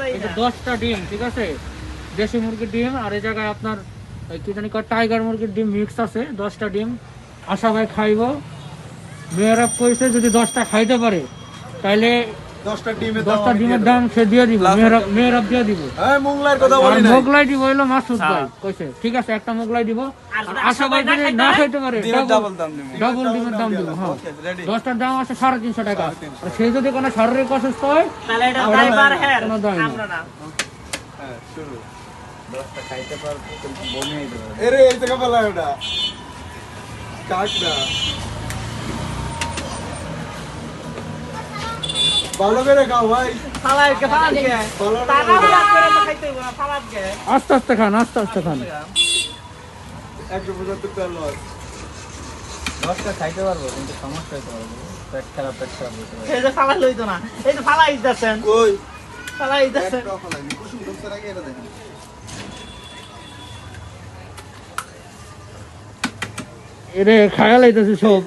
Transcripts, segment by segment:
এই যে 10টা ডিম, ঠিক আছে, দেশি মুরগির ডিম, আর এই জায়গায় আপনার কি জানি টাইগার মুরগির ডিম মিক্স আছে, 10টা ডিম। আশা ভাই খাইব, মেয়েরাব কইছে যদি 10টা খাইতে পারে তাহলে 10টা ডিমের দাম সে দিয়ে দিব, মেয়েরাব দিয়ে দিব। মোগলাই দিব হইলো মাসুদ ভাই কইছে, ঠিক আছে, একটা মোগলাই দিব। আশা ভাই যদি না খাইতে পারে ডাবল ডিমের দাম দিব। হ্যাঁ, 10টার দাম আছে 350 টাকা। আর সে যদি কোনো শারীরিক অসুস্থ হয় তাহলে এটা ড্রাইভার হ্যাঁ কোনো দাম আমরা না। হ্যাঁ শুরু 10টা খাইতে পারবো কিন্তু বমি হয়ে যাবে। এরে এই জায়গা বলা ওটা কাট না ভালো করে খাও ভাই ফালাই কে ফালাই কে টাকা বিরাট করে তো খাইতে হইব না, ফালাত কে আস্তে আস্তে খান, আস্তে আস্তে খান। 175 টাকা লস 10টা খাইতে পারবো কিন্তু সমস্যা হতে পারবো, পেট খারাপ হতে পারে। এই যে ফালাই লইতো না, এই যে ফালাই দিতেছেন, কই ফালাই দিতেছেন। একটা ফলাইনি কুসুম দস্তার আগে এটা দেখেন এরে খায়া লাইতেছে সব।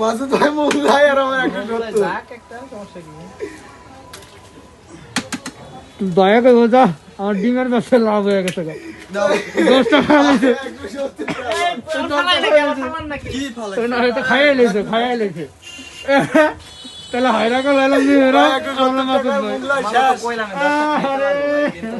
মাসুদ ভাই মোগলাই আর আমার একটা সত্য যাক একটা সমস্যা কি? দয়া করে বোঝা, আমার ডিমের ব্যবসা লাভ হয়ে গেছে। 10টা খাওয়া লাইছে, ফালাই নাকি আমার সামান নাকি? কি ফলাই না হয়তো খাইয়ে লাইছে। তাহলে হায়রা করে লাইলাম মেয়েরা, আমরা মাসুদ ভাই। মোগলাই মামা শেষ তো কইলাম 10টা খাইতে পারবো কিন্তু